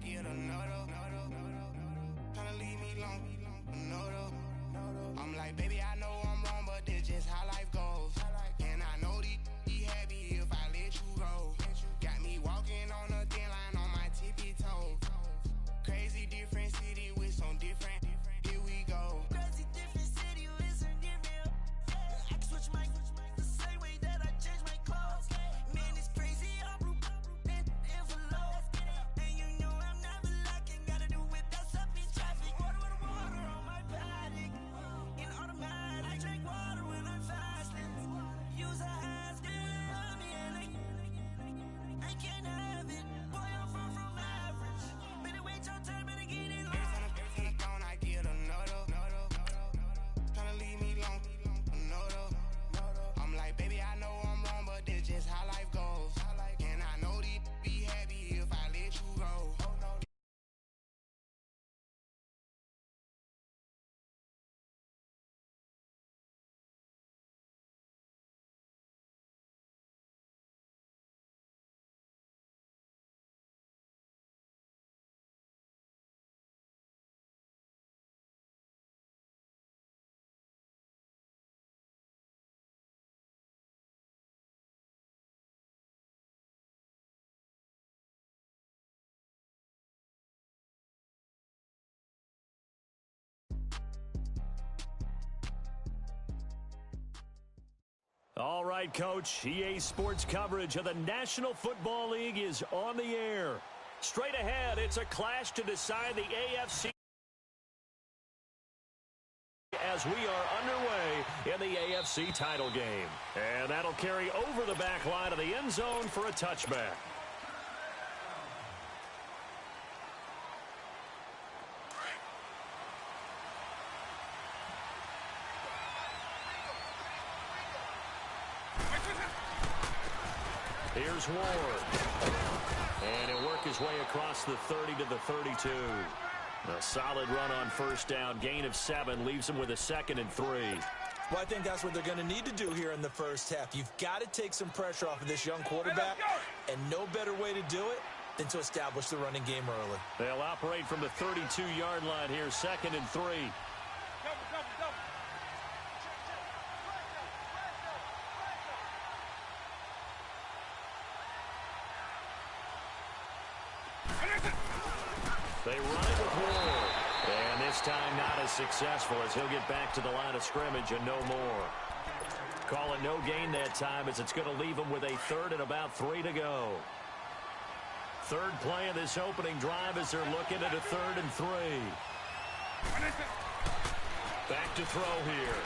get another. Tryna leave me long, another. I'm like, baby, I know I'm wrong, but this just how life goes. And I know these be happy if I let you go. Got me walking on a thin line on my tippy toe. Crazy different city with some different. Here we go. Crazy different city with some different. I can switch my the same way that I change my clothes. Man, it's crazy. I'm envelope. And you know I'm never lacking. Gotta do it that's up in traffic. Water on my paddock. In automatic. I drink water when I'm fasting. Use a hands, girl, me and I can't have it. Boy, I'm far from average. Better wait your turn, better get in line. Every time gone, I get another. Tryna leave me long, another. I'm like, baby, I know I'm wrong, but this just how life goes. And I know these be happy if I let you go. All right, Coach. EA Sports coverage of the National Football League is on the air. Straight ahead, it's a clash to decide the AFC as we are underway in the AFC title game. And that'll carry over the back line of the end zone for a touchback. Here's Ward. And he'll work his way across the 30 to the 32. A solid run on first down. Gain of 7 leaves him with a 2nd and 3. Well, I think that's what they're going to need to do here in the first half. You've got to take some pressure off of this young quarterback, and no better way to do it than to establish the running game early. They'll operate from the 32-yard line here, 2nd and 3. They run it with Ward. And this time not as successful as he'll get back to the line of scrimmage and no more. Call it no gain that time as it's going to leave him with a 3rd and about 3 to go. Third play of this opening drive as they're looking at a 3rd and 3. Back to throw here.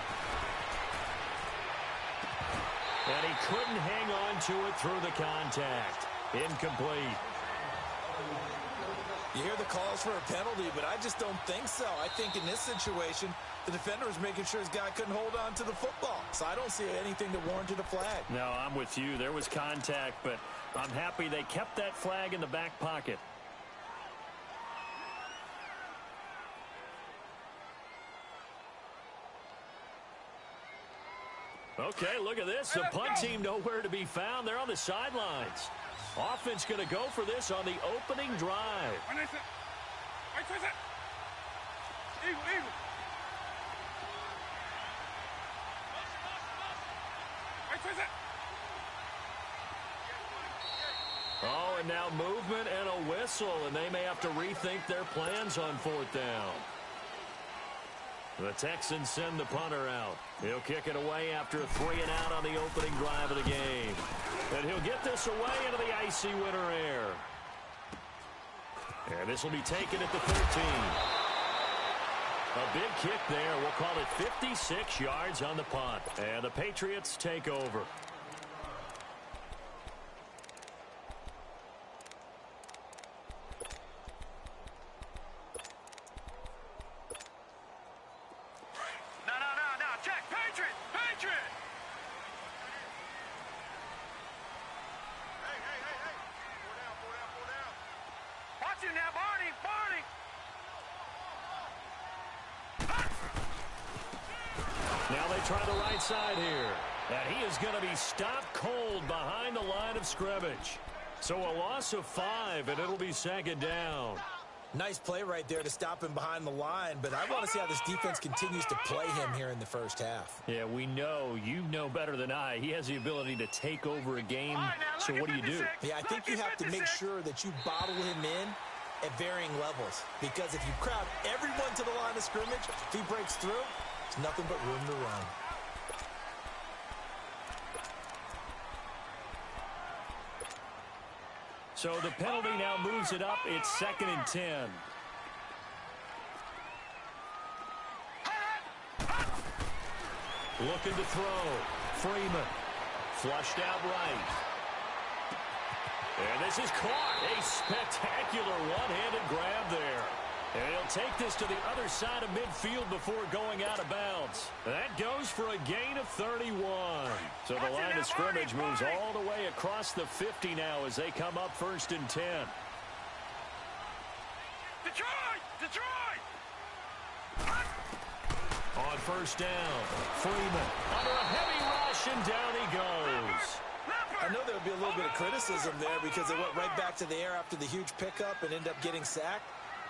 And he couldn't hang on to it through the contact. Incomplete. You hear the calls for a penalty, but I just don't think so. I think in this situation, the defender was making sure his guy couldn't hold on to the football. So I don't see anything that warranted a flag. No, I'm with you. There was contact, but I'm happy they kept that flag in the back pocket. Okay, look at this. The punt team nowhere to be found. They're on the sidelines. Offense going to go for this on the opening drive. Oh, and now movement and a whistle, and they may have to rethink their plans on 4th down. The Texans send the punter out. He'll kick it away after a 3 and out on the opening drive of the game. And he'll get this away into the icy winter air. And this will be taken at the 13. A big kick there. We'll call it 56 yards on the punt. And the Patriots take over. Now they try the right side here. And he is going to be stopped cold behind the line of scrimmage. So a loss of 5, and it'll be second down. Nice play right there to stop him behind the line, but I want to see how this defense continues to play him here in the first half. Yeah, we know. You know better than I. He has the ability to take over a game, so what do you do? Yeah, I think you have to make sure that you bottle him in at varying levels, because if you crowd everyone to the line of scrimmage, if he breaks through, there's nothing but room to run. So the penalty now moves it up. It's 2nd and 10. Looking to throw. Freeman. Flushed out right. And this is caught. A spectacular one-handed grab there. And he'll take this to the other side of midfield before going out of bounds. That goes for a gain of 31. So the line of scrimmage moves all the way across the 50 now as they come up 1st and 10. Detroit! On 1st down, Freeman under a heavy rush, and down he goes. I know there would be a little bit of criticism there because they went right back to the air after the huge pickup and end up getting sacked.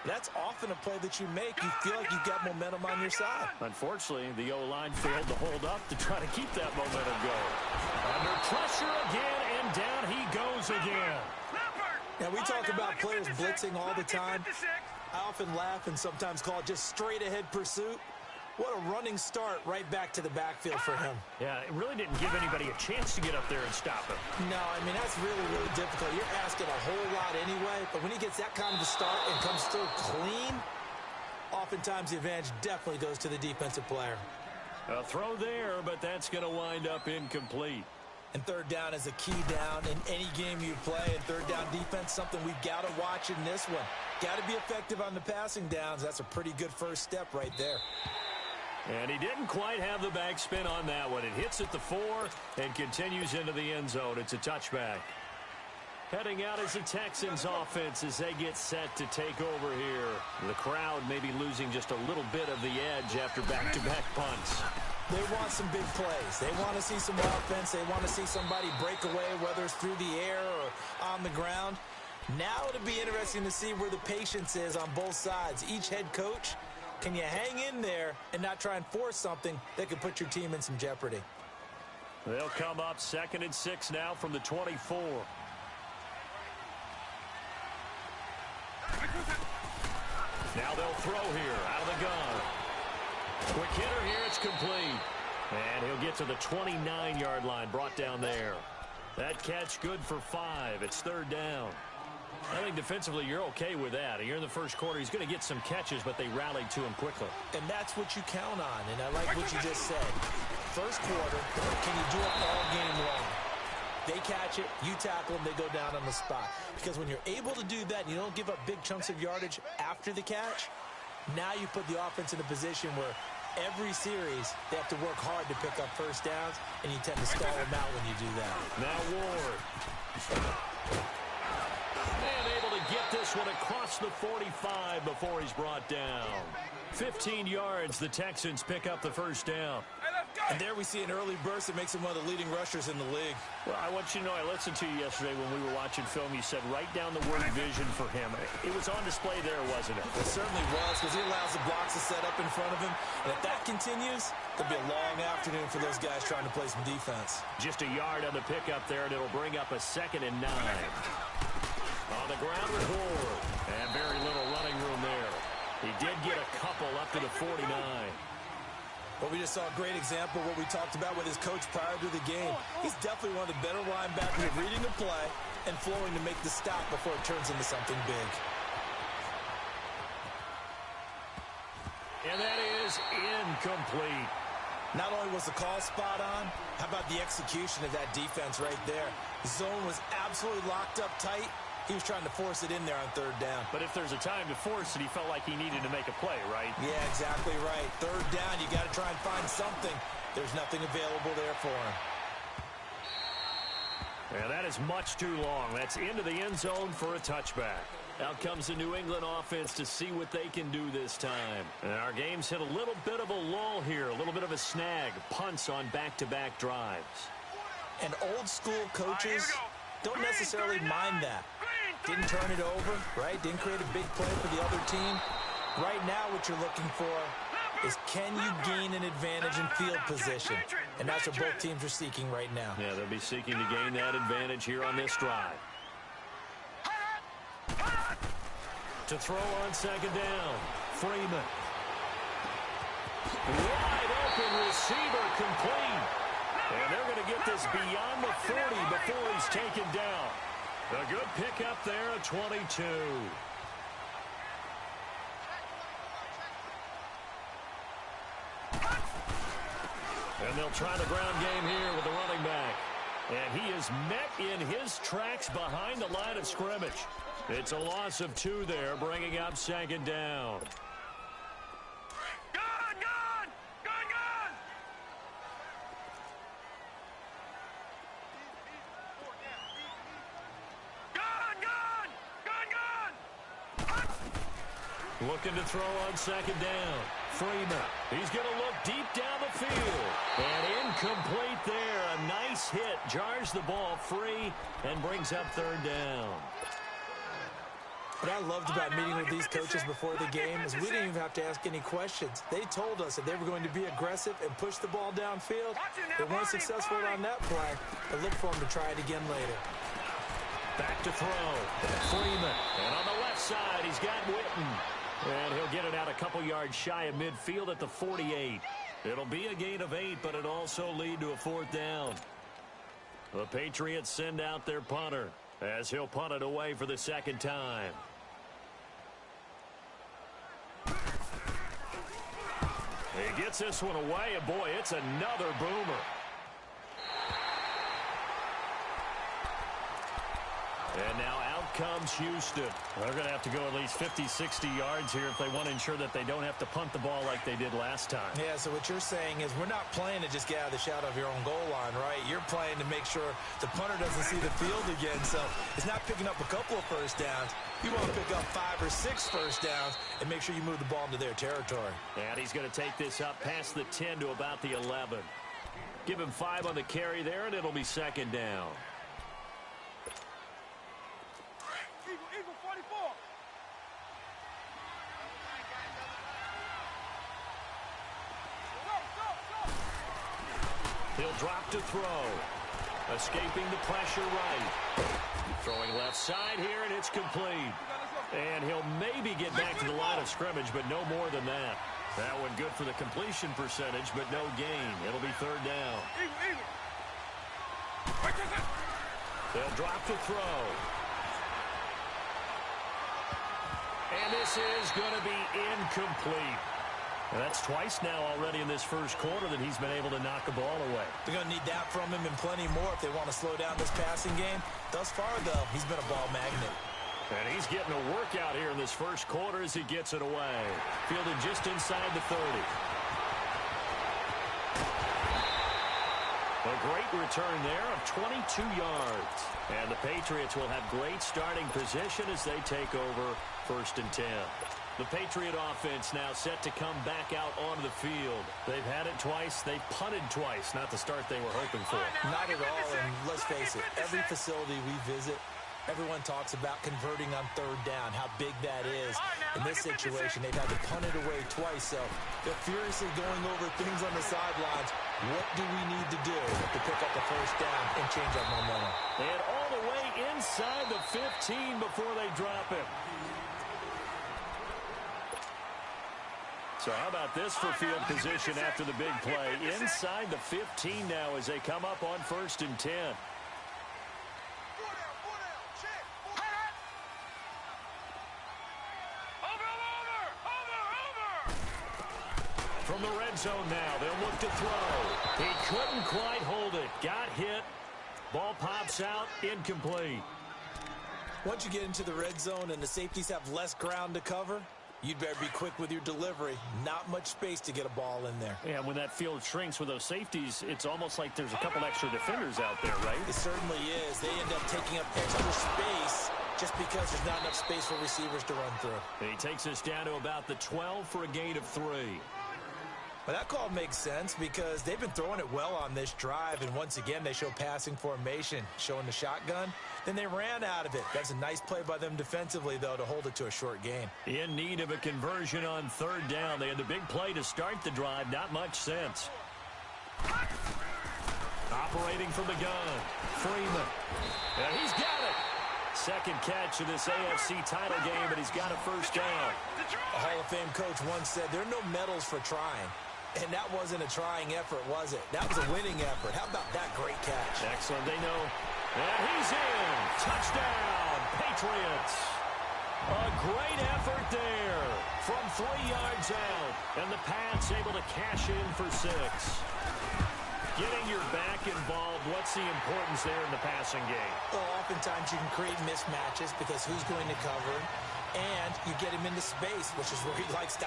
That's often a play that you make. You feel like you've got momentum on your side. Unfortunately, the O-line failed to hold up to try to keep that momentum going. Under pressure again, and down he goes again. Now, we talk about players blitzing all the time. I often laugh and sometimes call it just straight-ahead pursuit. What a running start right back to the backfield for him. Yeah, it really didn't give anybody a chance to get up there and stop him. No, I mean, that's really, really difficult. You're asking a whole lot anyway, but when he gets that kind of a start and comes through clean, oftentimes the advantage definitely goes to the defensive player. A throw there, but that's going to wind up incomplete. And 3rd down is a key down in any game you play. And 3rd down defense, something we've got to watch in this one. Got to be effective on the passing downs. That's a pretty good first step right there. And he didn't quite have the backspin on that one. It hits at the 4 and continues into the end zone. It's a touchback. Heading out is the Texans offense as they get set to take over here. The crowd may be losing just a little bit of the edge after back-to-back punts. They want some big plays. They want to see some offense. They want to see somebody break away, whether it's through the air or on the ground. Now it'll be interesting to see where the patience is on both sides. Each head coach, can you hang in there and not try and force something that could put your team in some jeopardy? They'll come up 2nd and 6 now from the 24. Now they'll throw here out of the gun. Quick hitter here, it's complete. And he'll get to the 29-yard line, brought down there. That catch good for 5. It's 3rd down. I think defensively you're okay with that. Here in the first quarter, he's going to get some catches, but they rallied to him quickly. And that's what you count on, and I like what you just said. First quarter, can you do it all game long? They catch it, you tackle them, they go down on the spot. Because when you're able to do that and you don't give up big chunks of yardage after the catch, now you put the offense in a position where every series they have to work hard to pick up first downs, and you tend to stall them out when you do that. Now Ward. And able to get this one across the 45 before he's brought down. 15 yards, the Texans pick up the first down. And there we see an early burst that makes him one of the leading rushers in the league. Well, I want you to know, I listened to you yesterday when we were watching film. You said write down the word vision for him. It was on display there, wasn't it? It certainly was, because he allows the blocks to set up in front of him. And if that continues, it'll be a long afternoon for those guys trying to play some defense. Just a yard on the pickup there, and it'll bring up a 2nd and 9. On the ground with Ward. And very little running room there. He did get a couple up to the 49. Well, we just saw a great example of what we talked about with his coach prior to the game. He's definitely one of the better linebackers at reading the play and flowing to make the stop before it turns into something big. And that is incomplete. Not only was the call spot on, how about the execution of that defense right there? The zone was absolutely locked up tight. He was trying to force it in there on 3rd down. But if there's a time to force it, he felt like he needed to make a play, right? Yeah, exactly right. 3rd down, you got to try and find something. There's nothing available there for him. Yeah, that is much too long. That's into the end zone for a touchback. Out comes the New England offense to see what they can do this time. And our game's hit a little bit of a lull here, a little bit of a snag. Punts on back-to-back drives. And old school coaches don't necessarily mind that. Didn't turn it over, right? Didn't create a big play for the other team. Right now what you're looking for is can you gain an advantage in field position? And that's what both teams are seeking right now. Yeah, they'll be seeking to gain that advantage here on this drive. To throw on second down, Freeman. Wide open receiver complete. And they're going to get this beyond the 40 before he's taken down. A good pickup there at 22. And they'll try the ground game here with the running back. And he is met in his tracks behind the line of scrimmage. It's a loss of 2 there, bringing up second down. Looking to throw on second down. Freeman. He's going to look deep down the field. And incomplete there. A nice hit. Jars the ball free and brings up third down. What I loved about meeting with these coaches before the game is we didn't even have to ask any questions. They told us that they were going to be aggressive and push the ball downfield. They weren't successful on that play, but look for them to try it again later. Back to throw. Freeman. And on the left side, he's got Witten. And he'll get it out a couple yards shy of midfield at the 48. It'll be a gain of 8, but it'll also lead to a 4th down. The Patriots send out their punter as he'll punt it away for the second time. He gets this one away, and boy, it's another boomer. And now out comes Houston. They're going to have to go at least 50, 60 yards here if they want to ensure that they don't have to punt the ball like they did last time. Yeah, so what you're saying is we're not playing to just get out of the shadow of your own goal line, right? You're playing to make sure the punter doesn't see the field again. So it's not picking up a couple of first downs. You want to pick up 5 or 6 first downs and make sure you move the ball into their territory. And he's going to take this up past the 10 to about the 11. Give him 5 on the carry there, and it'll be second down. Eagle 44. He'll drop to throw. Escaping the pressure right. Throwing left side here, and it's complete. And he'll maybe get back to the line of scrimmage, but no more than that. That one good for the completion percentage, but no gain. It'll be third down. They'll drop to throw. And this is going to be incomplete. And that's twice now already in this first quarter that he's been able to knock the ball away. They're going to need that from him and plenty more if they want to slow down this passing game. Thus far, though, he's been a ball magnet. And he's getting a workout here in this first quarter as he gets it away. Fielded just inside the 30. A great return there of 22 yards. And the Patriots will have great starting position as they take over 1st and 10. The Patriot offense now set to come back out onto the field. They've had it twice. They've punted twice. Not the start they were hoping for. Not at all, and let's face it, every facility we visit, everyone talks about converting on third down, how big that is. In this situation, they've had to punt it away twice, so they're furiously going over things on the sidelines. What do we need to do to pick up the first down and change our momentum? And all the way inside the 15 before they drop it. So how about this for field position after the big play? Inside the 15 now as they come up on 1st and 10. From the red zone now, they'll look to throw. He couldn't quite hold it. Got hit. Ball pops out. Incomplete. Once you get into the red zone and the safeties have less ground to cover, you'd better be quick with your delivery. Not much space to get a ball in there. Yeah, when that field shrinks with those safeties, it's almost like there's a couple extra defenders out there, right? It certainly is. They end up taking up extra space just because there's not enough space for receivers to run through. And he takes us down to about the 12 for a gain of 3. Well, that call makes sense because they've been throwing it well on this drive, and once again, they show passing formation, showing the shotgun. Then they ran out of it. That's a nice play by them defensively, though, to hold it to a short gain. In need of a conversion on third down. They had the big play to start the drive. Not much sense. Operating from the gun, Freeman. And he's got it. Second catch of this AFC title game, and he's got a first down. A Hall of Fame coach once said, there are no medals for trying. And that wasn't a trying effort, was it? That was a winning effort. How about that great catch? Excellent. They know. And he's in. Touchdown, Patriots. A great effort there from 3 yards out. And the Pats able to cash in for 6. Getting your back involved, what's the importance there in the passing game? Well, oftentimes you can create mismatches because who's going to cover, and you get him into space, which is where he likes to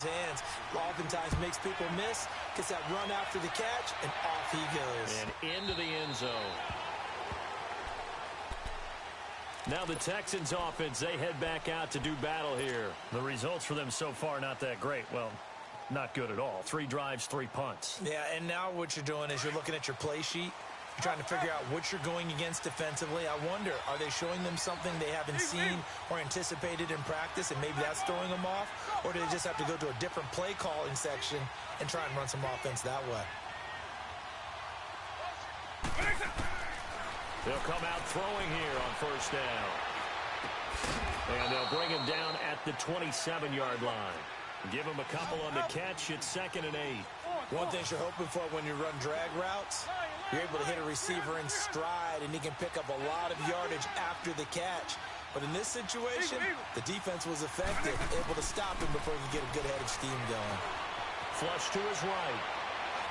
hands. Oftentimes makes people miss, gets that run after the catch, and off he goes. And into the end zone. Now the Texans offense, they head back out to do battle here. The results for them so far not that great. Well, not good at all. 3 drives, 3 punts. Yeah, and now what you're doing is you're looking at your play sheet. You're trying to figure out what you're going against defensively. I wonder, are they showing them something they haven't seen or anticipated in practice, and maybe that's throwing them off? Or do they just have to go to a different play calling section and try and run some offense that way? They'll come out throwing here on first down. And they'll bring him down at the 27-yard line. Give him a couple on the catch. It's 2nd and 8. One thing you're hoping for when you run drag routes, you're able to hit a receiver in stride, and he can pick up a lot of yardage after the catch. But in this situation, the defense was effective, able to stop him before he could get a good head of steam going. Flush to his right.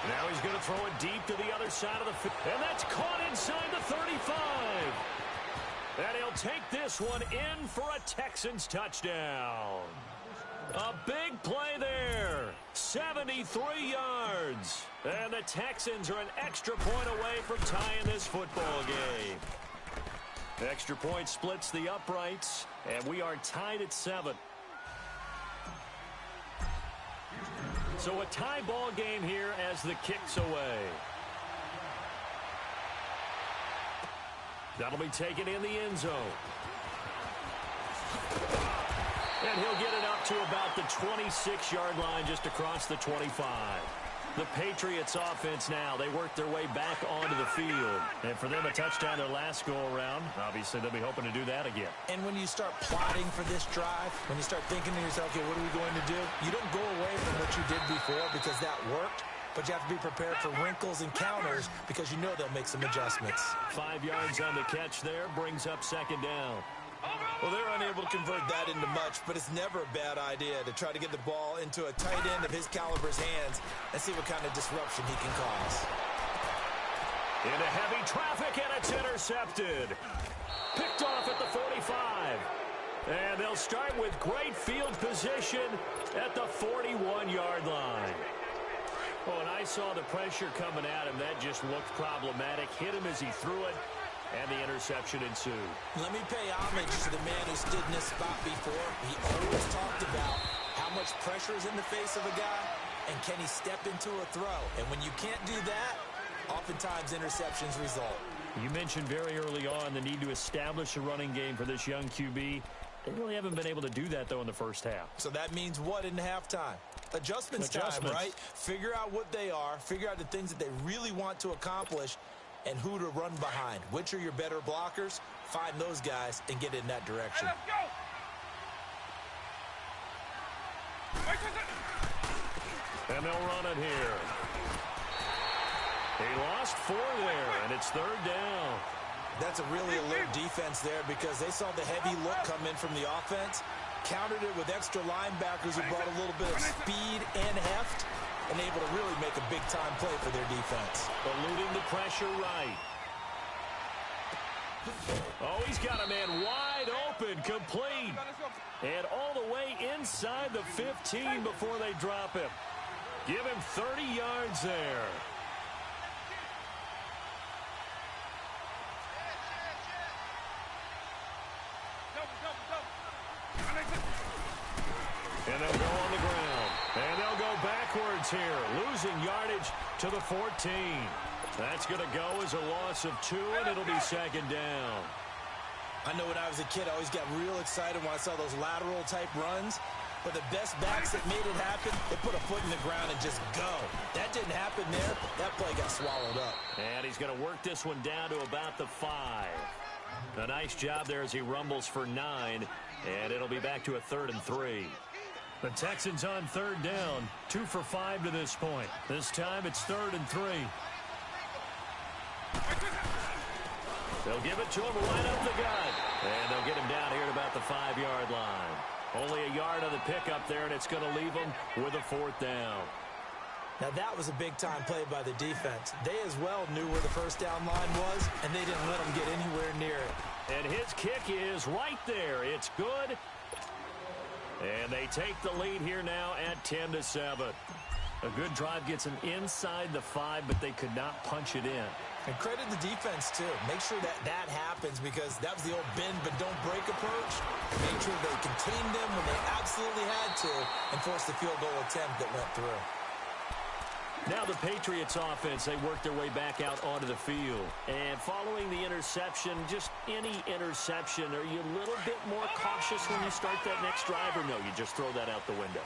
Now he's going to throw it deep to the other side of the field. And that's caught inside the 35. And he'll take this one in for a Texans touchdown. A big play there. 73 yards. And the Texans are an extra point away from tying this football game. Extra point splits the uprights, and we are tied at 7. So a tie ball game here as the kick's away. That'll be taken in the end zone. And he'll get it up to about the 26-yard line, just across the 25. The Patriots offense now, they work their way back onto the field. And for them, a touchdown their last go-around. Obviously, they'll be hoping to do that again. And when you start plotting for this drive, when you start thinking to yourself, okay, what are we going to do? You don't go away from what you did before because that worked. But you have to be prepared for wrinkles and counters because you know they'll make some adjustments. 5 yards on the catch there, brings up 2nd down. Well, they're unable to convert that into much, but it's never a bad idea to try to get the ball into a tight end of his caliber's hands and see what kind of disruption he can cause. Into heavy traffic, and it's intercepted. Picked off at the 45. And they'll start with great field position at the 41-yard line. Oh, and I saw the pressure coming at him. That just looked problematic. Hit him as he threw it. And the interception ensued. Let me pay homage to the man who stood in this spot before. He always talked about how much pressure is in the face of a guy, and can he step into a throw. And when you can't do that, oftentimes interceptions result. You mentioned very early on the need to establish a running game for this young QB. They really haven't been able to do that, though, in the first half. So that means what in halftime? Adjustments time, right? Figure out what they are, figure out the things that they really want to accomplish, and who to run behind. Which are your better blockers? Find those guys and get in that direction. Hey, let's go. And they'll run it here. He lost 4 there, and it's 3rd down. That's a really alert defense there because they saw the heavy look come in from the offense, countered it with extra linebackers who brought a little bit of speed and heft, and able to really make a big-time play for their defense. Eluding the pressure right. Oh, he's got a man wide open, complete. And all the way inside the 15 before they drop him. Give him 30 yards there. And they'll go on the ground. And they'll go backward yards here, losing yardage to the 14. That's going to go as a loss of 2, and it'll be second down. I know when I was a kid, I always got real excited when I saw those lateral-type runs. But the best backs that made it happen, they put a foot in the ground and just go. That didn't happen there. That play got swallowed up. And he's going to work this one down to about the 5. A nice job there as he rumbles for 9, and it'll be back to a 3rd and 3. The Texans on 3rd down, 2 for 5 to this point. This time it's 3rd and 3. They'll give it to him right up the gut. And they'll get him down here at about the 5-yard line. Only a yard on the pickup there, and it's going to leave him with a 4th down. Now, that was a big-time play by the defense. They as well knew where the first down line was, and they didn't let them get anywhere near it. And his kick is right there. It's good. And they take the lead here now at 10-7. A good drive gets them inside the 5, but they could not punch it in. And credit the defense, too. Make sure that happens because that was the old bend but don't break approach. Make sure they contained them when they absolutely had to and forced the field goal attempt that went through. Now the Patriots offense, they work their way back out onto the field. And following the interception, just any interception, are you a little bit more cautious when you start that next drive, or no, you just throw that out the window?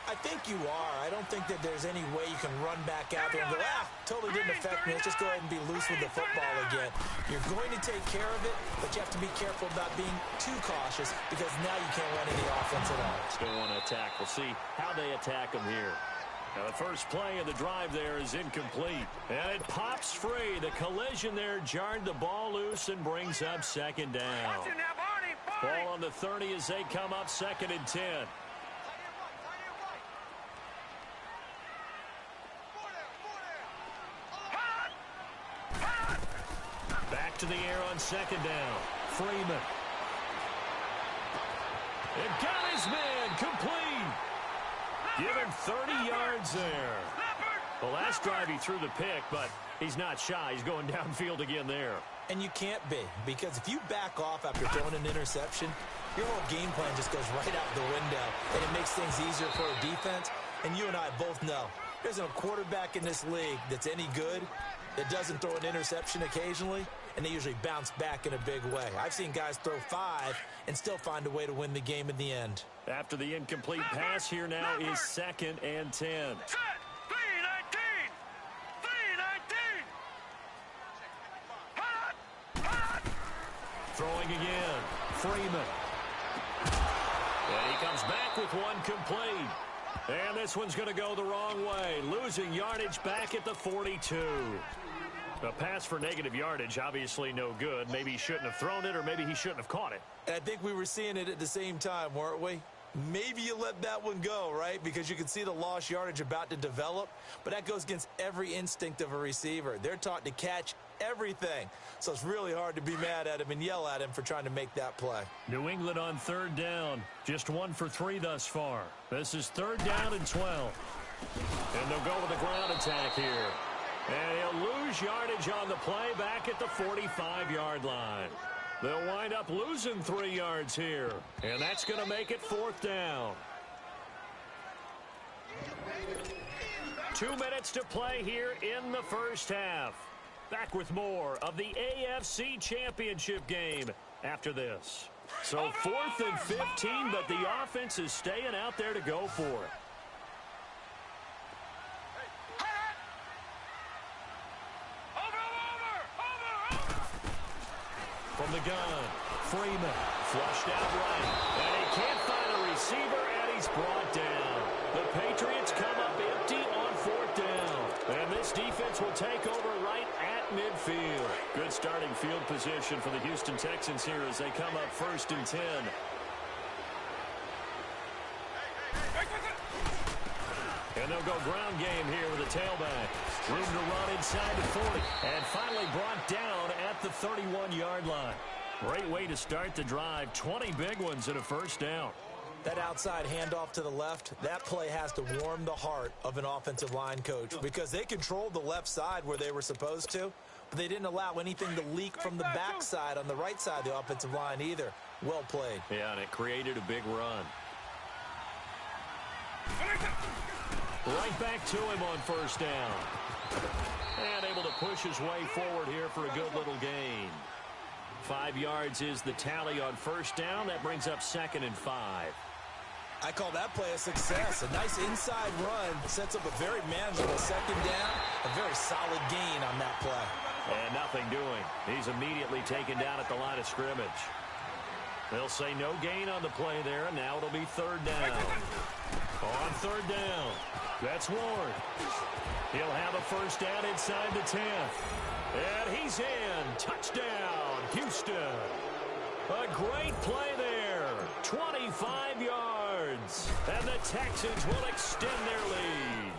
I think you are. I don't think that there's any way you can run back out there and go, totally didn't affect me. Let's just go ahead and be loose with the football again. You're going to take care of it, but you have to be careful about being too cautious because now you can't run any offense at all. Still want to attack. We'll see how they attack them here. Now the first play of the drive there is incomplete. And it pops free. The collision there jarred the ball loose and brings up second down. Ball on the 30 as they come up 2nd and 10. Back to the air on 2nd down. Freeman. It got his man complete. Give him 30 yards there. The last drive he threw the pick, but he's not shy. He's going downfield again there. And you can't be, because if you back off after throwing an interception, your whole game plan just goes right out the window, and it makes things easier for a defense. And you and I both know there's no quarterback in this league that's any good that doesn't throw an interception occasionally, and they usually bounce back in a big way. I've seen guys throw 5 and still find a way to win the game in the end. After the incomplete pass, here now is 2nd and 10. Throwing again. Freeman. And he comes back with one complete. And this one's going to go the wrong way. Losing yardage back at the 42. A pass for negative yardage, obviously no good. Maybe he shouldn't have thrown it, or maybe he shouldn't have caught it. And I think we were seeing it at the same time, weren't we? Maybe you let that one go, right? Because you can see the lost yardage about to develop. But that goes against every instinct of a receiver. They're taught to catch everything. So it's really hard to be mad at him and yell at him for trying to make that play. New England on 3rd down. Just 1 for 3 thus far. This is 3rd down and 12. And they'll go with the ground attack here. And he'll lose yardage on the play back at the 45-yard line. They'll wind up losing 3 yards here. And that's going to make it 4th down. 2 minutes to play here in the first half. Back with more of the AFC Championship game after this. So 4th and 15, but the offense is staying out there to go for it. From the gun, Freeman flushed out right, and he can't find a receiver, and he's brought down. The Patriots come up empty on 4th down, and this defense will take over right at midfield. Good starting field position for the Houston Texans here as they come up 1st and 10. And they'll go ground game here with a tailback. Room to run inside the 40. And finally brought down at the 31-yard line. Great way to start the drive. 20 big ones and a 1st down. That outside handoff to the left, that play has to warm the heart of an offensive line coach because they controlled the left side where they were supposed to, but they didn't allow anything to leak from the backside on the right side of the offensive line either. Well played. Yeah, and it created a big run. Right back to him on first down. And able to push his way forward here for a good little gain. 5 yards is the tally on first down. That brings up 2nd and 5. I call that play a success. A nice inside run sets up a very manageable 2nd down. A very solid gain on that play. And nothing doing. He's immediately taken down at the line of scrimmage. They'll say no gain on the play there, and now it'll be 3rd down. On 3rd down, that's Ward. He'll have a first down inside the 10th. And he's in. Touchdown, Houston. A great play there. 25 yards. And the Texans will extend their lead.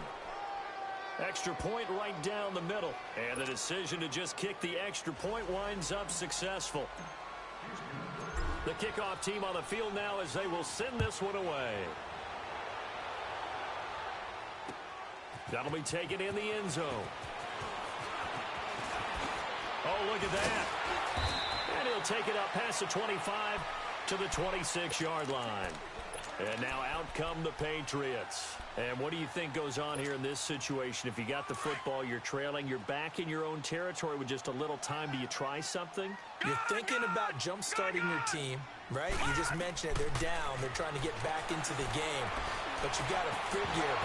Extra point right down the middle. And the decision to just kick the extra point winds up successful. The kickoff team on the field now as they will send this one away. That'll be taken in the end zone. Oh, look at that. And he'll take it up past the 25 to the 26-yard line. And now out come the Patriots. And what do you think goes on here in this situation? If you got the football, you're trailing, you're back in your own territory with just a little time. Do you try something? You're thinking about jump-starting your team, right? You just mentioned it. They're down. They're trying to get back into the game. But you got to figure,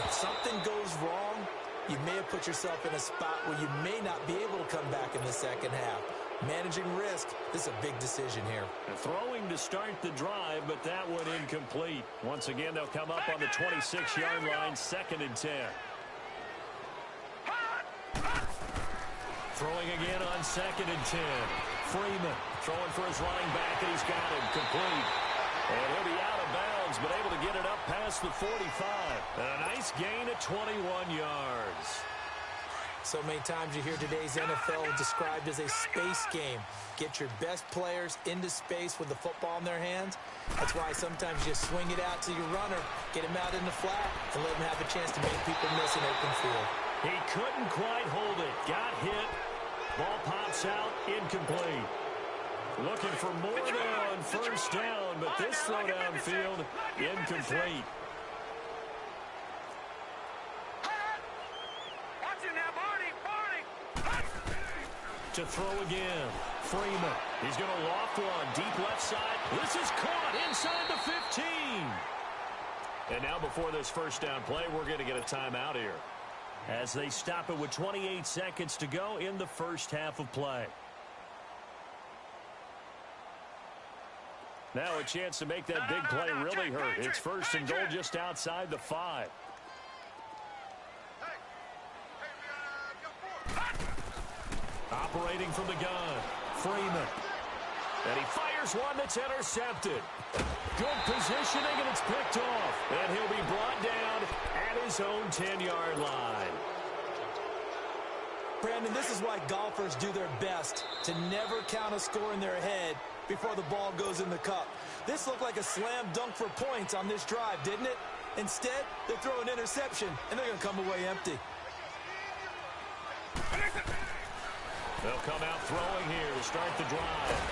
if something goes wrong, you may have put yourself in a spot where you may not be able to come back in the second half. Managing risk, this is a big decision here. Throwing to start the drive, but that one incomplete. Once again, they'll come up on the 26-yard line, 2nd and 10. Throwing again on 2nd and 10. Freeman throwing for his running back, and he's got him complete. And he'll be out of bounds, but able to get it up past the 45. And a nice gain at 21 yards. So many times you hear today's NFL described as a space game. Get your best players into space with the football in their hands. That's why sometimes you swing it out to your runner, get him out in the flat, and let him have a chance to make people miss an open field. He couldn't quite hold it. Got hit. Ball pops out. Incomplete. Looking for more there on first down, but this throw downfield, incomplete. To throw again. Freeman. He's going to loft one. Deep left side. This is caught inside the 15. And now before this first down play, we're going to get a timeout here, as they stop it with 28 seconds to go in the first half of play. Now a chance to make that big play really hurt. It's 1st and goal just outside the 5. Operating from the gun, Freeman. And he fires one that's intercepted. Good positioning, and it's picked off. And he'll be brought down at his own 10-yard line. Brandon, this is why golfers do their best to never count a score in their head before the ball goes in the cup. This looked like a slam dunk for points on this drive, didn't it? Instead, they throw an interception, and they're going to come away empty. They'll come out throwing here to start the drive.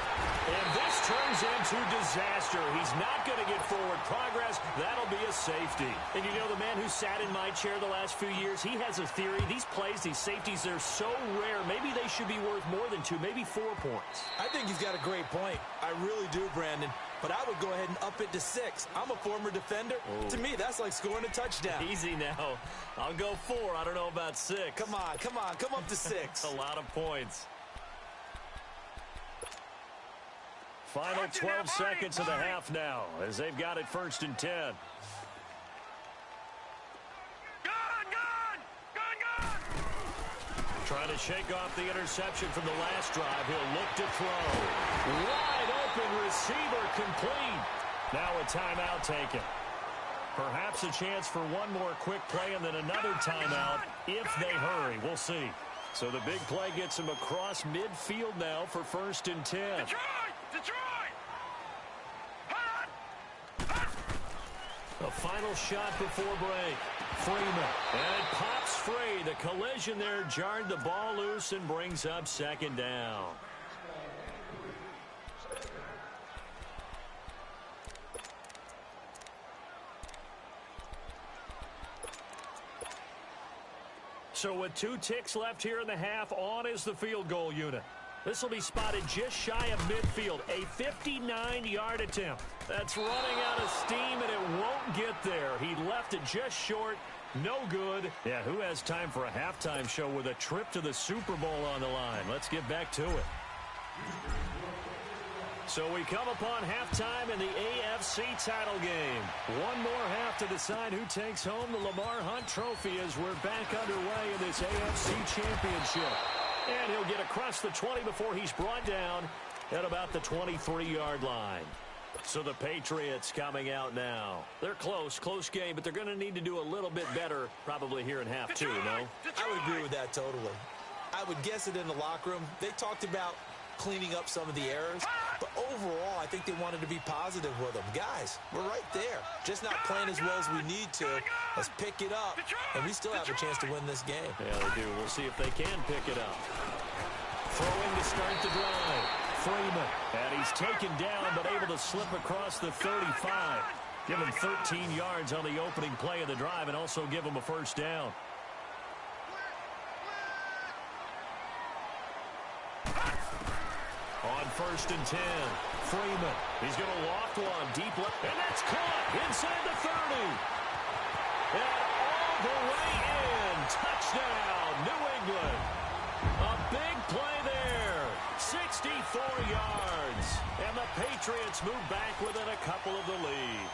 And this turns into disaster. He's not going to get forward progress. That'll be a safety. And you know, the man who sat in my chair the last few years, he has a theory. These plays, these safeties, they're so rare. Maybe they should be worth more than 2, maybe 4 points. I think he's got a great point. I really do, Brandon. But I would go ahead and up it to 6. I'm a former defender. Oh. To me, that's like scoring a touchdown. Easy now. I'll go 4. I don't know about 6. Come on. Come up to 6. A lot of points. Final 12 seconds of the half now, as they've got it 1st and 10. Trying to shake off the interception from the last drive. He'll look to throw. Wide open receiver, complete. Now a timeout taken. Perhaps a chance for one more quick play and then another timeout if they hurry. We'll see. So the big play gets him across midfield now for 1st and 10. Detroit! The final shot before break. Freeman. And it pops free. The collision there jarred the ball loose and brings up 2nd down. So with 2 ticks left here in the half, on is the field goal unit. This will be spotted just shy of midfield, a 59-yard attempt. That's running out of steam, and it won't get there. He left it just short. No good. Yeah, who has time for a halftime show with a trip to the Super Bowl on the line? Let's get back to it. So we come upon halftime in the AFC title game. One more half to decide who takes home the Lamar Hunt Trophy as we're back underway in this AFC Championship. And he'll get across the 20 before he's brought down at about the 23-yard line. So the Patriots coming out now. They're close game, but they're going to need to do a little bit better probably here in half 2, no? I would agree with that totally. I would guess it in the locker room. They talked about cleaning up some of the errors, but overall, I think they wanted to be positive with them. Guys, we're right there. Just not playing as well as we need to. Let's pick it up, and we still have a chance to win this game. Yeah, they do. We'll see if they can pick it up. Throwing to start the drive. Freeman, and he's taken down, but able to slip across the 35. Give him 13 yards on the opening play of the drive, and also give him a first down. On 1st and 10, Freeman. He's going to loft one deep left, and that's caught inside the 30. And all the way in. Touchdown, New England. A big play there. 64 yards. And the Patriots move back within a couple of the lead.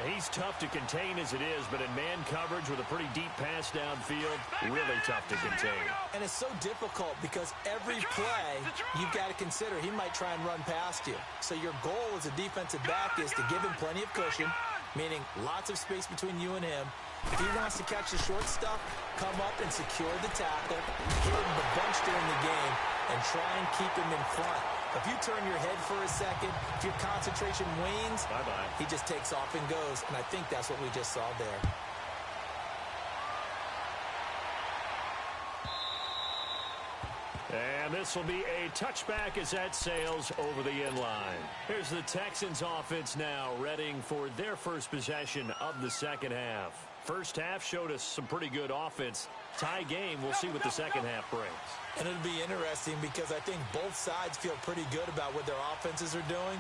He's tough to contain as it is, but in man coverage with a pretty deep pass downfield, really tough to contain. And it's so difficult because every play you've got to consider he might try and run past you. So your goal as a defensive back is to give him plenty of cushion, meaning lots of space between you and him. If he wants to catch the short stuff, come up and secure the tackle, hit him the bunch during the game, and try and keep him in front. If you turn your head for a second, if your concentration wanes, bye-bye. He just takes off and goes, and I think that's what we just saw there. And this will be a touchback as that sails over the end line. Here's the Texans offense now, readying for their first possession of the second half. First half showed us some pretty good offense. Tie game, we'll see what the second half brings. And it'll be interesting because I think both sides feel pretty good about what their offenses are doing.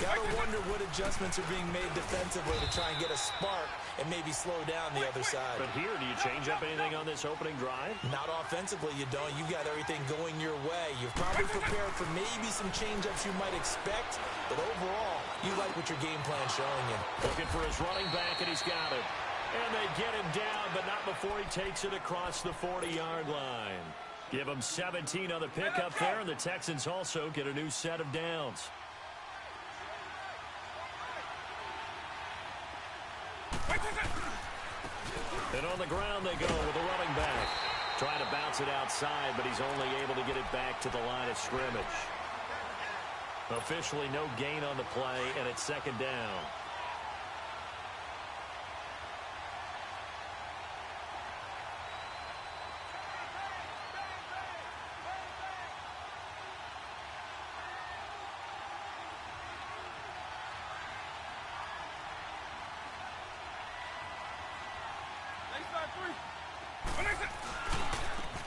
Got to wonder what adjustments are being made defensively to try and get a spark and maybe slow down the other side. But here, do you change up anything on this opening drive? Not offensively, you don't. You've got everything going your way. You've probably prepared for maybe some change-ups you might expect, but overall, you like what your game plan's showing you. Looking for his running back, and he's got him. And they get him down, but not before he takes it across the 40-yard line. Give him 17 on the pickup there, and the Texans also get a new set of downs. And on the ground they go with the running back. Trying to bounce it outside, but he's only able to get it back to the line of scrimmage. Officially no gain on the play, and it's second down.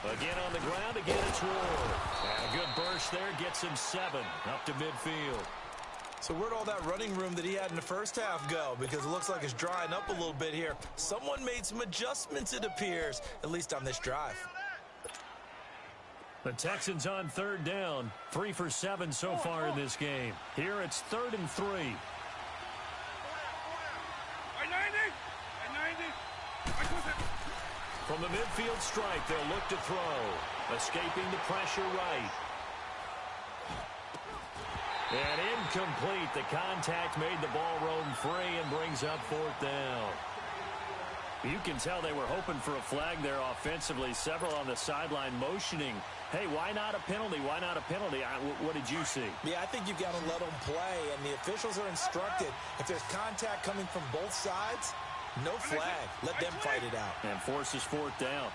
Again on the ground, again it's Ward. And a good burst there, gets him 7 up to midfield. So where'd all that running room that he had in the first half go? Because it looks like it's drying up a little bit here. Someone made some adjustments, it appears, at least on this drive. The Texans on third down, 3 for 7 so far in this game. Here it's 3rd and 3. From the midfield stripe, they'll look to throw. Escaping the pressure right. And incomplete. The contact made the ball roam free and brings up 4th down. You can tell they were hoping for a flag there offensively. Several on the sideline motioning. Hey, why not a penalty? Why not a penalty? What did you see? Yeah, I think you've got to let them play, and the officials are instructed. If there's contact coming from both sides, no flag. Let them fight it out. And forces 4th down.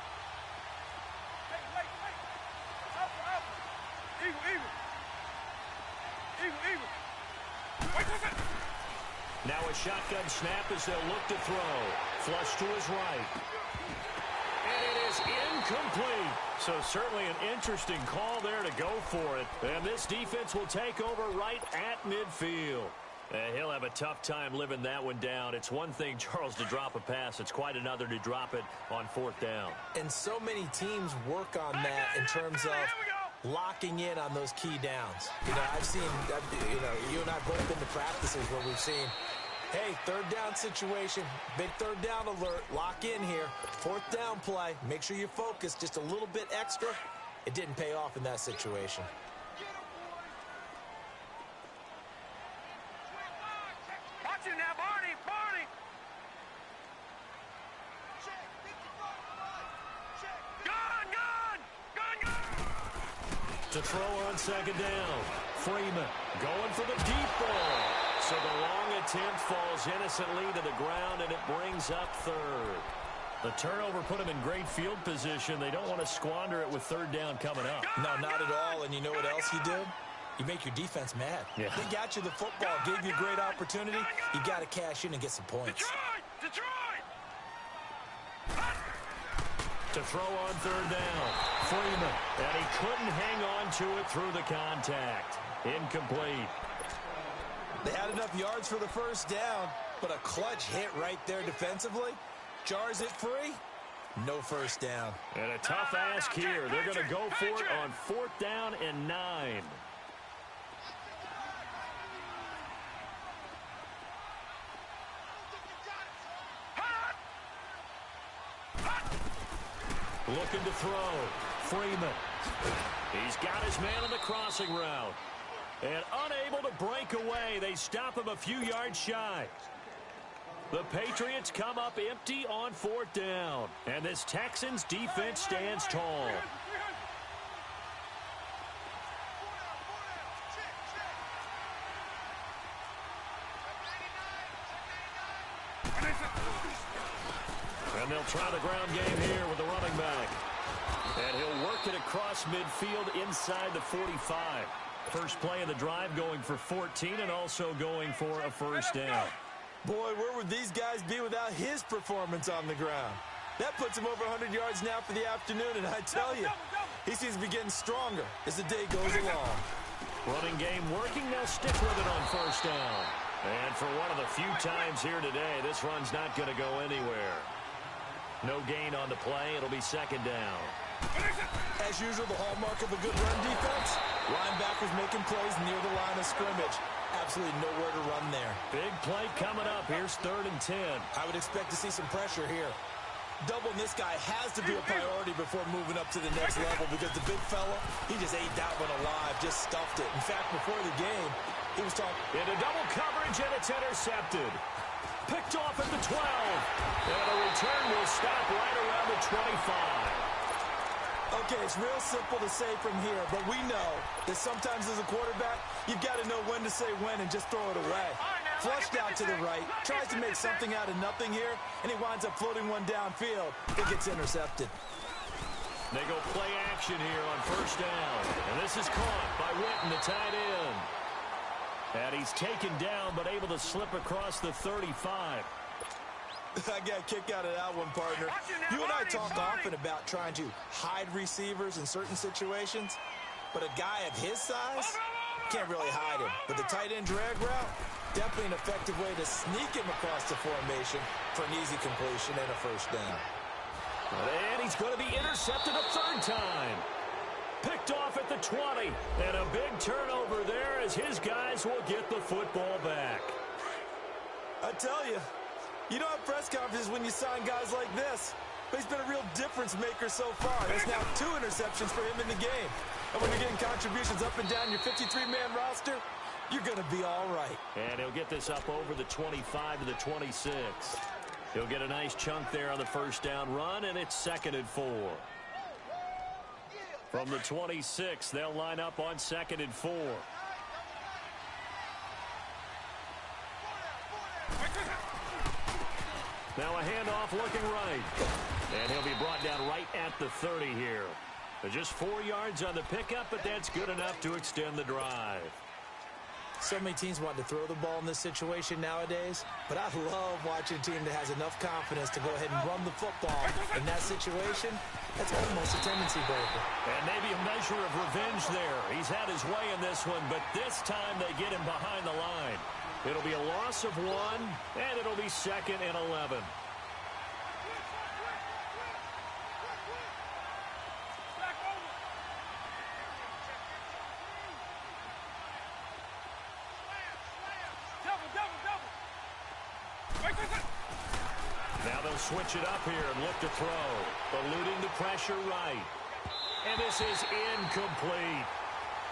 Now a shotgun snap as they'll look to throw. Flush to his right. And it is is incomplete. So certainly an interesting call there to go for it. And this defense will take over right at midfield. And he'll have a tough time living that one down. It's one thing, Charles, to drop a pass. It's quite another to drop it on fourth down. And so many teams work on that in terms of locking in on those key downs. I've seen, you and I both been to practices where we've seen, hey, third down situation, big third down alert, lock in here, fourth down play, make sure you focus just a little bit extra. It didn't pay off in that situation. Watch it now, Barney! To throw on second down. Freeman going for the deep ball. So the long attempt falls innocently to the ground, and it brings up third. The turnover put him in great field position. They don't want to squander it with third down coming up. No, not at all. And you know what else you did? You make your defense mad. Yeah. They got you the football, gave you a great opportunity. You got to cash in and get some points. Detroit! To throw on third down. Freeman. And he couldn't hang on to it through the contact. Incomplete. They had enough yards for the first down, but a clutch hit right there defensively. Jars it free. No first down. And a tough ask here. They're going to go for it on fourth down and 9. Looking to throw. Freeman. He's got his man on the crossing route. And unable to break away. They stop him a few yards shy. The Patriots come up empty on fourth down. And this Texans defense stands tall. And they'll try the ground game here with the running back. And he'll work it across midfield inside the 45. First play of the drive going for 14 and also going for a first down. Boy, where would these guys be without his performance on the ground? That puts him over 100 yards now for the afternoon, and I tell you, he seems to be getting stronger as the day goes along. Running game working. They'll stick with it on first down. And for one of the few times here today, this run's not going to go anywhere. No gain on the play. It'll be second down. As usual, the hallmark of a good run defense, linebackers making plays near the line of scrimmage. Absolutely nowhere to run there. Big play coming up. Here's 3rd and 10. I would expect to see some pressure here. Doubling this guy has to be a priority before moving up to the next level because the big fella, he just ate that one alive, just stuffed it. In fact, before the game, he was talking. Into double coverage, and it's intercepted. Picked off at the 12. And a return will stop right around the 25. Okay, it's real simple to say from here, but we know that sometimes as a quarterback, you've got to know when to say when and just throw it away. Flushed out to the right, tries to make something out of nothing here, and he winds up floating one downfield. It gets intercepted. They go play action here on first down. And this is caught by Witten, the tight end. And he's taken down, but able to slip across the 35. I got a kick out of that one, partner. You and I talk often about trying to hide receivers in certain situations, but a guy of his size can't really hide him. But the tight end drag route, definitely an effective way to sneak him across the formation for an easy completion and a first down. And he's going to be intercepted a 3rd time. Picked off at the 20. And a big turnover there as his guys will get the football back. I tell you, you don't have press conferences when you sign guys like this. But he's been a real difference maker so far. There's now 2 interceptions for him in the game. And when you're getting contributions up and down your 53-man roster, you're going to be all right. And he'll get this up over the 25 to the 26. He'll get a nice chunk there on the first down run, and it's 2nd and 4. From the 26, they'll line up on 2nd and 4. Now a handoff looking right. And he'll be brought down right at the 30 here. Just 4 yards on the pickup, but that's good enough to extend the drive. So many teams want to throw the ball in this situation nowadays, but I love watching a team that has enough confidence to go ahead and run the football in that situation. That's almost a tendency breaker. And maybe a measure of revenge there. He's had his way in this one, but this time they get him behind the line. It'll be a loss of 1, and it'll be 2nd and 11. Now they'll switch it up here and look to throw. Eluding the pressure right. And this is incomplete.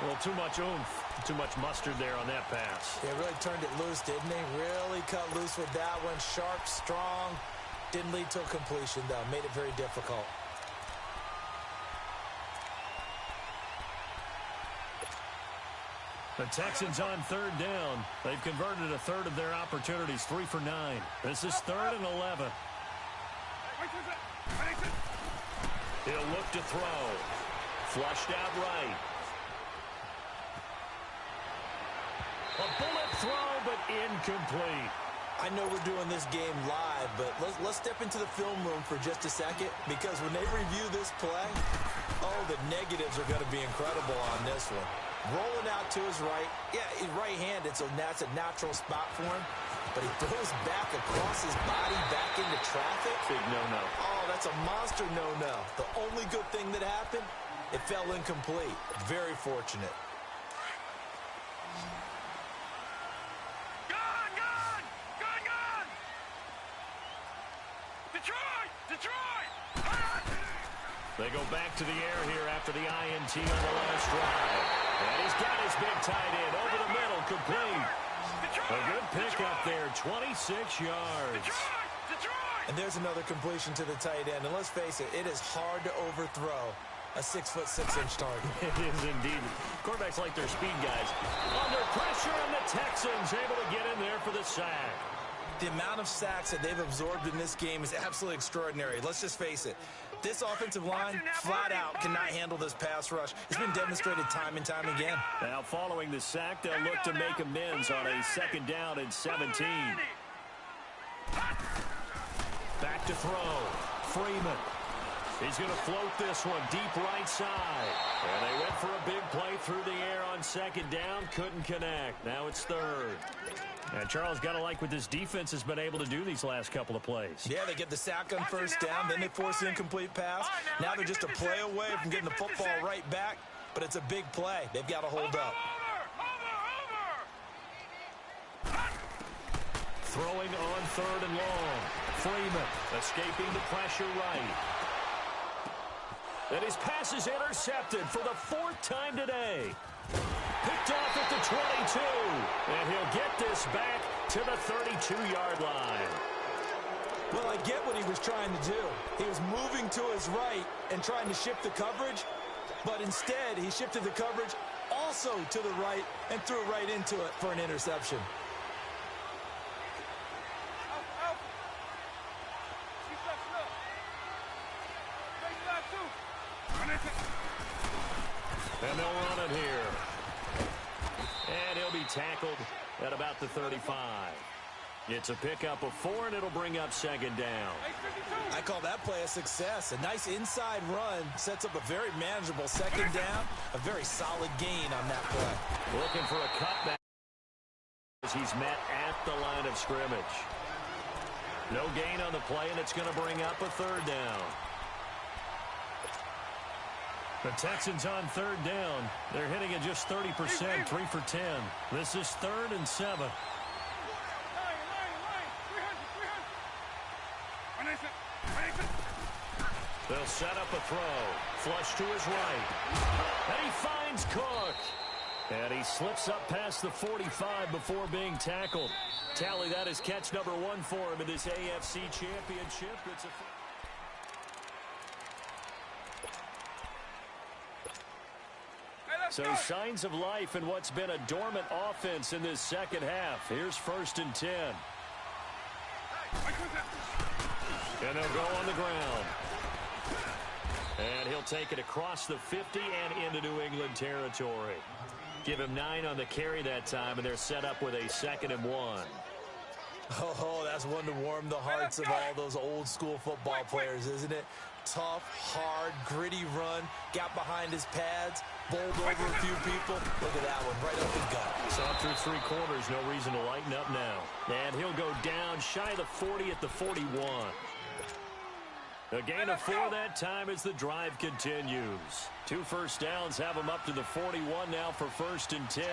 Well, too much oomph, too much mustard there on that pass. They really turned it loose, didn't they? Really cut loose with that one. Sharp, strong. Didn't lead to a completion, though. Made it very difficult. The Texans on 3rd down. They've converted a third of their opportunities, 3 for 9. This is 3rd and 11. He'll look to throw. Flushed out right. A bullet throw, but incomplete. I know we're doing this game live, but let's step into the film room for just a second, because when they review this play, oh, the negatives are going to be incredible on this one. Rolling out to his right. Yeah, he's right-handed, so that's a natural spot for him. But he throws back across his body, back into traffic. Big no-no. Oh, that's a monster no-no. The only good thing that happened, it fell incomplete. Very fortunate. They go back to the air here after the INT on the last drive. And he's got his big tight end over the middle, complete. A good pickup there, 26 yards. And there's another completion to the tight end. And let's face it, it is hard to overthrow a 6'6" target. It is indeed. Quarterbacks like their speed guys. Under pressure, and the Texans able to get in there for the sack. The amount of sacks that they've absorbed in this game is absolutely extraordinary. Let's just face it. This offensive line, flat out, cannot handle this pass rush. It's been demonstrated time and time again. Now, following the sack, they'll look to make amends on a 2nd down and 17. Back to throw. Freeman. He's going to float this one deep right side. And they went for a big play through the air on 2nd down. Couldn't connect. Now it's 3rd. And Charles, got to like what this defense has been able to do these last couple of plays. Yeah, they get the sack on 1st down, then they force the incomplete pass. Now they're just a play away from getting the football right back, but it's a big play. They've got to hold up. Throwing on 3rd and long. Freeman escaping the pressure right. And his pass is intercepted for the 4th time today. Picked off at the 22. And he'll get this back to the 32-yard line. Well, I get what he was trying to do. He was moving to his right and trying to shift the coverage, but instead he shifted the coverage also to the right and threw right into it for an interception. And they'll run it here. And he'll be tackled at about the 35. It's a pickup of 4, and it'll bring up 2nd down. I call that play a success. A nice inside run sets up a very manageable 2nd down. A very solid gain on that play. Looking for a cutback as he's met at the line of scrimmage. No gain on the play, and it's going to bring up a 3rd down. The Texans on 3rd down. They're hitting at just 30%, 3 for 10. This is 3rd and 7. They'll set up a throw. Flush to his right. And he finds Cook. And he slips up past the 45 before being tackled. Tally, that is catch number 1 for him in this AFC Championship. It's a... So signs of life in what's been a dormant offense in this 2nd half. Here's 1st and 10. And they'll go on the ground. And he'll take it across the 50 and into New England territory. Give him 9 on the carry that time, and they're set up with a 2nd and 1. Oh, that's one to warm the hearts of all those old-school football players, isn't it? Tough, hard, gritty run, got behind his pads, bowled over a few people. Look at that one, right up the gut. So up through 3 quarters, no reason to lighten up now. And he'll go down shy of the 40 at the 41. A gain of 4 that time as the drive continues. 2 first downs have him up to the 41 now for 1st and 10.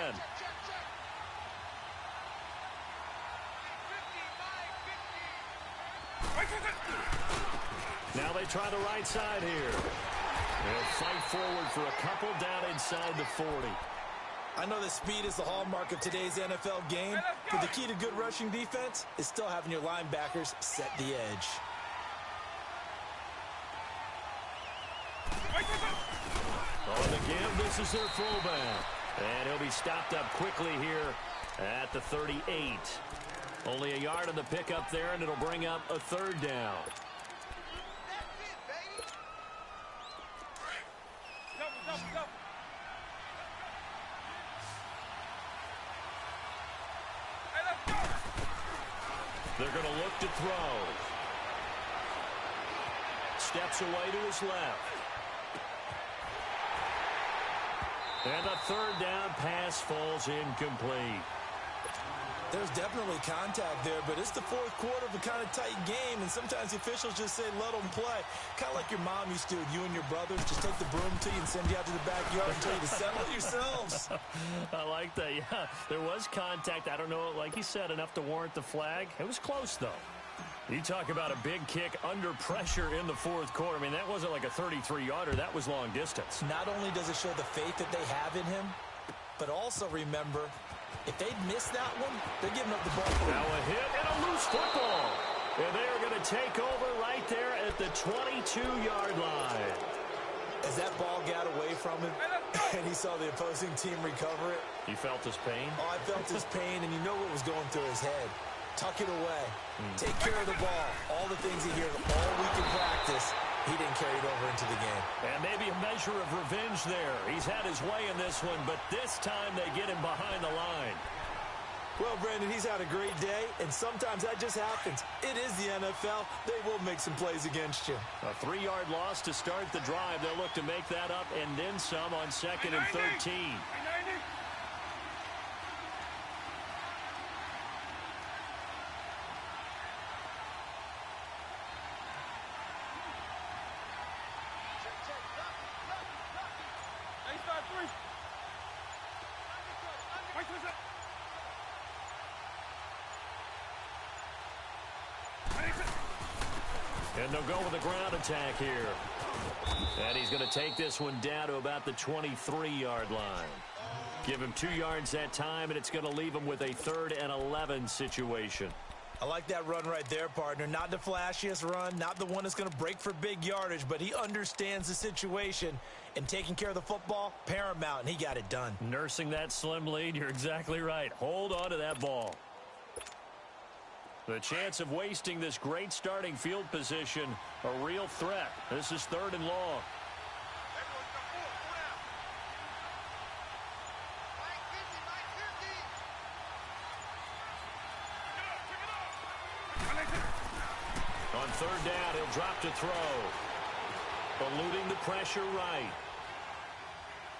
Now they try the right side here. They'll fight forward for a couple down inside the 40. I know that speed is the hallmark of today's NFL game, but the key to good rushing defense is still having your linebackers set the edge. On the give, this is their fullback. And he'll be stopped up quickly here at the 38. Only a yard on the pickup there, and it'll bring up a 3rd down. They're going to look to throw. Steps away to his left. And the 3rd down pass falls incomplete. There's definitely contact there, but it's the 4th quarter of a kind of tight game, and sometimes the officials just say, let them play. Kind of like your mom used to with you and your brothers. Just take the broom to you and send you out to the backyard and tell you to settle it yourselves. I like that, yeah. There was contact. I don't know, like you said, enough to warrant the flag. It was close, though. You talk about a big kick under pressure in the 4th quarter. I mean, that wasn't like a 33-yarder. That was long distance. Not only does it show the faith that they have in him, but also remember, if they'd missed that one, they're giving up the ball. Now a hit and a loose football. And they are going to take over right there at the 22-yard line. As that ball got away from him, and he saw the opposing team recover it. You felt his pain? Oh, I felt his pain, and you know what was going through his head. Tuck it away. Take care of the ball. All the things he hears all week in practice, he didn't carry it over into the game. And maybe a measure of revenge there. He's had his way in this one, but this time they get him behind the line. Well, Brandon, he's had a great day, and sometimes that just happens. It is the NFL. They will make some plays against you. A 3-yard loss to start the drive. They'll look to make that up and then some on 2nd and 13. And they'll go with a ground attack here. And he's going to take this one down to about the 23-yard line. Give him 2 yards that time, and it's going to leave him with a 3rd and 11 situation. I like that run right there, partner. Not the flashiest run, not the one that's going to break for big yardage, but he understands the situation, and taking care of the football, paramount, and he got it done. Nursing that slim lead, you're exactly right. Hold on to that ball. The chance of wasting this great starting field position, a real threat. This is 3rd and long. On 3rd down, he'll drop to throw. Eluding the pressure right.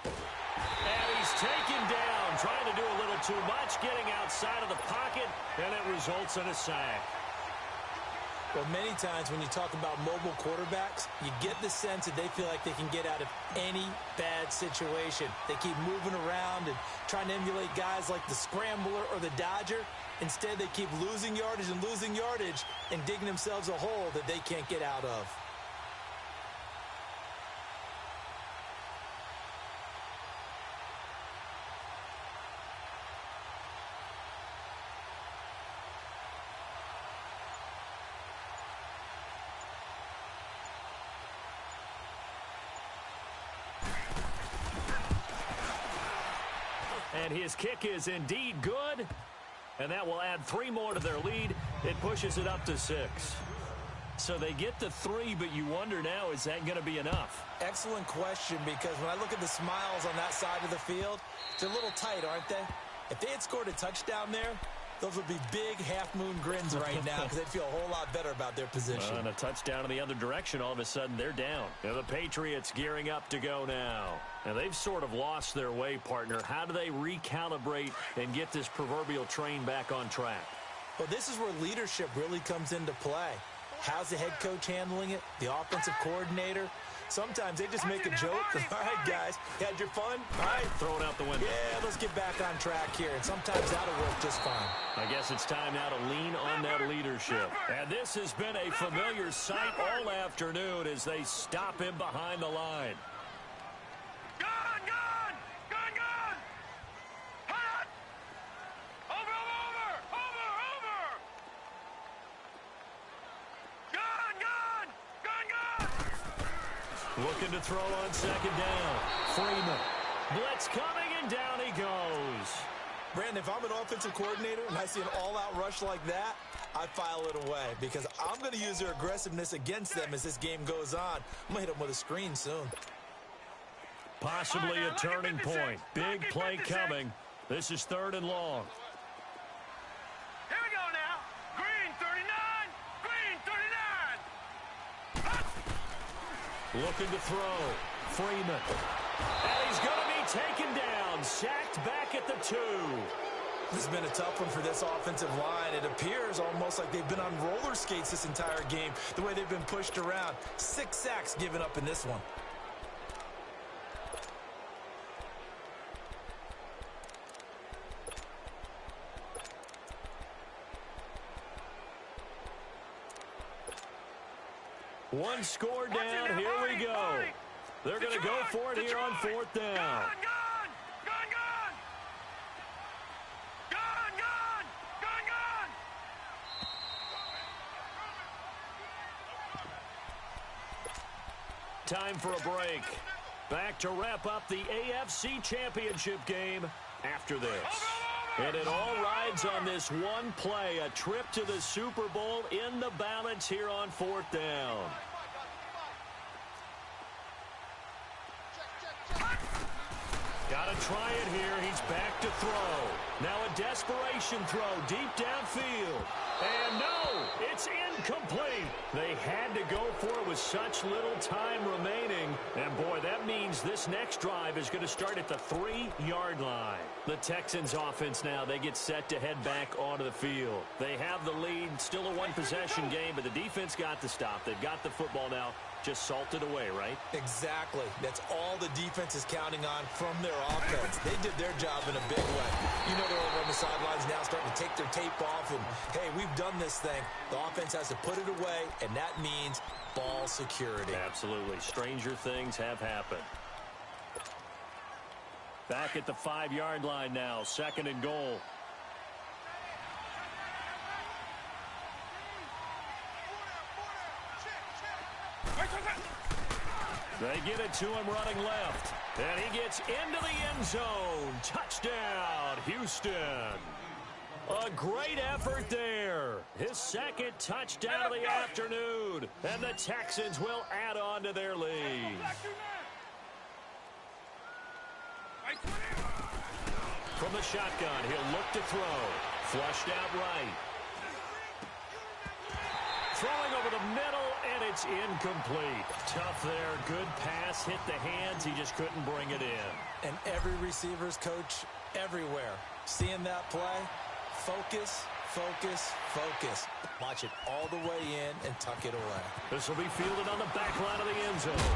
And he's taken down, trying to do a little too much, getting outside of the pocket, and it results in a sack. Well, many times when you talk about mobile quarterbacks, you get the sense that they feel like they can get out of any bad situation. They keep moving around and trying to emulate guys like the Scrambler or the Dodger. Instead, they keep losing yardage and digging themselves a hole that they can't get out of. And his kick is indeed good. And that will add 3 more to their lead. It pushes it up to 6. So they get the 3, but you wonder now, is that going to be enough? Excellent question, because when I look at the smiles on that side of the field, they're a little tight, aren't they? If they had scored a touchdown there, those would be big half-moon grins right now because they'd feel a whole lot better about their position. And a touchdown in the other direction, all of a sudden they're down. And the Patriots gearing up to go now. And they've sort of lost their way, partner. How do they recalibrate and get this proverbial train back on track? Well, this is where leadership really comes into play. How's the head coach handling it? The offensive coordinator? Sometimes they just make a joke. All right, guys, you had your fun? All right. Throw it out the window. Yeah, let's get back on track here. And sometimes that'll work just fine. I guess it's time now to lean on that leadership. And this has been a familiar sight all afternoon as they stop him behind the line. Looking to throw on second down. Freeman. Blitz coming, and down he goes. Brandon, if I'm an offensive coordinator and I see an all-out rush like that, I file it away because I'm going to use their aggressiveness against them as this game goes on. I'm going to hit them with a screen soon. Possibly a turning point. Big play coming. This is 3rd and long. Here we go now. Green 39. Green 39. Looking to throw. Freeman. And he's going to be taken down. Sacked back at the 2. This has been a tough one for this offensive line. It appears almost like they've been on roller skates this entire game, the way they've been pushed around. 6 sacks given up in this one. One score down. Here we go. They're going to go for it here on 4th down. Time for a break. Back to wrap up the AFC Championship game after this. And it all rides on this one play, a trip to the Super Bowl in the balance here on 4th down. Got to try it here. He's back to throw. Now a desperation throw deep downfield. And no, it's incomplete. They had to go for it with such little time remaining. And boy, that means this next drive is going to start at the 3-yard line. The Texans offense now, they get set to head back onto the field. They have the lead, still a one-possession game, but the defense got the stop. They've got the football now. Just salted away, right? Exactly. That's all the defense is counting on from their offense. They did their job in a big way. You know they're over on the sidelines now starting to take their tape off and, hey, we've done this thing. The offense has to put it away, and that means ball security. Absolutely. Stranger things have happened. Back at the 5-yard line now. 2nd and goal. They get it to him running left. And he gets into the end zone. Touchdown, Houston. A great effort there. His 2nd touchdown of the afternoon. And the Texans will add on to their lead. From the shotgun, he'll look to throw. Flushed out right. Throwing over the middle, and it's incomplete. Tough there. Good pass. Hit the hands. He just couldn't bring it in. And every receiver's coach everywhere. Seeing that play, focus, focus, focus. Watch it all the way in and tuck it away. This will be fielded on the back line of the end zone.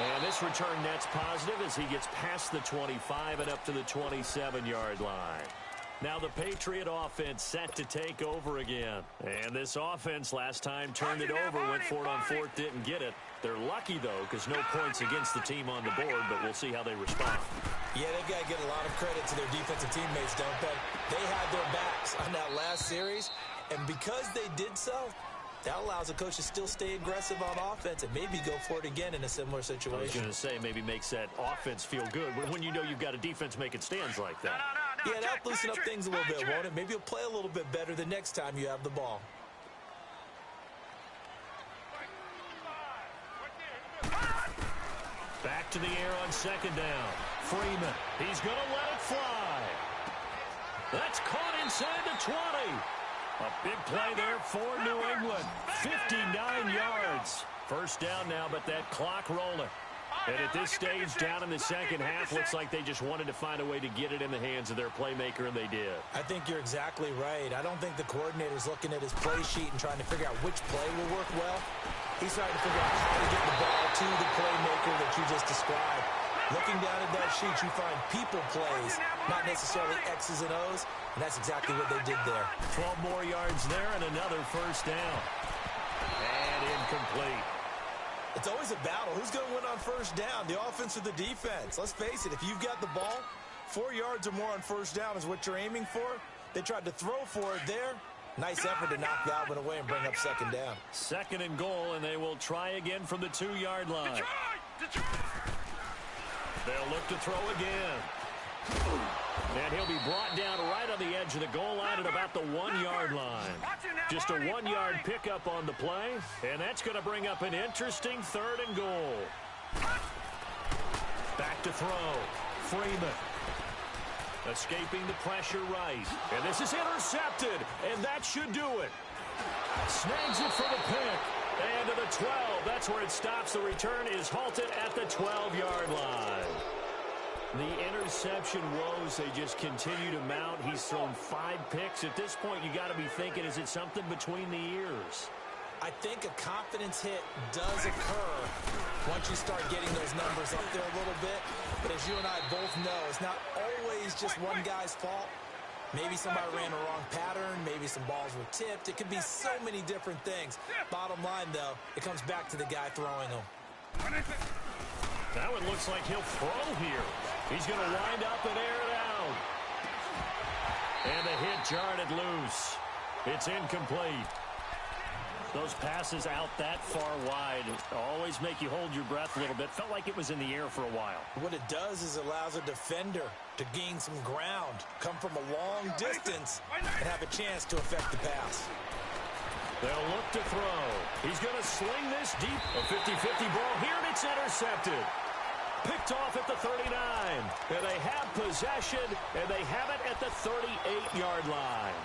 And this return net's positive as he gets past the 25 and up to the 27-yard line. Now the Patriot offense set to take over again. And this offense last time turned it over, went for it on 4th, didn't get it. They're lucky, though, because no points against the team on the board, but we'll see how they respond. Yeah, they've got to get a lot of credit to their defensive teammates, don't they? They had their backs on that last series, and because they did so, that allows a coach to still stay aggressive on offense and maybe go for it again in a similar situation. I was going to say maybe makes that offense feel good when you know you've got a defense making stands like that. Yeah, that'll loosen up things a little bit, won't it? Maybe you'll play a little bit better the next time you have the ball. Back to the air on second down. Freeman, he's going to let it fly. That's caught inside the 20. A big play there for New England. 59 yards. First down now, but that clock rolling. And at this stage, down in the second half, looks like they just wanted to find a way to get it in the hands of their playmaker, and they did. I think you're exactly right. I don't think the coordinator's looking at his play sheet and trying to figure out which play will work well. He's trying to figure out how to get the ball to the playmaker that you just described. Looking down at that sheet, you find people plays, not necessarily X's and O's, and that's exactly what they did there. 12 more yards there and another first down. And incomplete. It's always a battle. Who's going to win on first down, the offense or the defense? Let's face it, if you've got the ball, 4 yards or more on first down is what you're aiming for. They tried to throw for it there. Nice effort to knock that one away and bring up second down. Second and goal, and they will try again from the 2-yard line. They'll look to throw again. And he'll be brought down right on the edge of the goal line at about the 1-yard line. Just a 1-yard pickup on the play, and that's going to bring up an interesting third and goal. Back to throw. Freeman. Escaping the pressure right. And this is intercepted, and that should do it. Snags it for the pick. And to the 12. That's where it stops. The return is halted at the 12-yard line. The interception woes, they just continue to mount. He's thrown 5 picks. At this point, you got to be thinking, is it something between the ears? I think a confidence hit does occur once you start getting those numbers up there a little bit. But as you and I both know, it's not always just one guy's fault. Maybe somebody ran a wrong pattern. Maybe some balls were tipped. It could be so many different things. Bottom line, though, it comes back to the guy throwing them. Now it looks like he'll throw here. He's going to wind up and air it out. And the hit jarred it loose. It's incomplete. Those passes out that far wide always make you hold your breath a little bit. Felt like it was in the air for a while. What it does is it allows a defender to gain some ground, come from a long distance, and have a chance to affect the pass. They'll look to throw. He's going to sling this deep. A 50-50 ball here, and it's intercepted. Picked off at the 39. And they have possession, and they have it at the 38-yard line.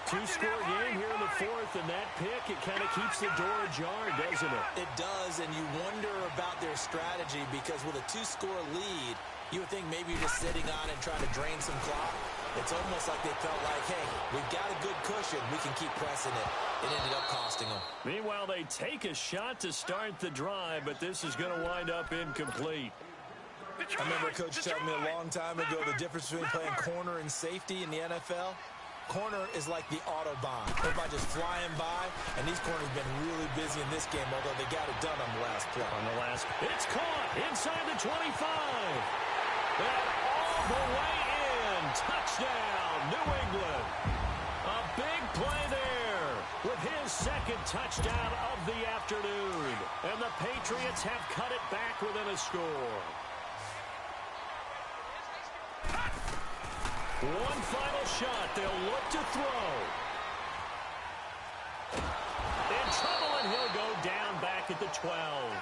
2-score game here in the fourth, and that pick, it kind of keeps the door ajar, doesn't it? It does, and you wonder about their strategy because with a 2-score lead, you would think maybe you're just sitting on it and trying to drain some clock. It's almost like they felt like, hey, we've got a good cushion. We can keep pressing it. It ended up costing them. Meanwhile, they take a shot to start the drive, but this is going to wind up incomplete. I remember Coach telling me a long time ago the difference between playing corner and safety in the NFL. Corner is like the Autobahn. Everybody just flying by, and these corners have been really busy in this game, although they got it done on the last play. It's caught inside the 25. And all the way in. Touchdown, New England. A big play there with his second touchdown of the afternoon. And the Patriots have cut it back within a score. One final shot. They'll look to throw. In trouble, and he'll go down back at the 12.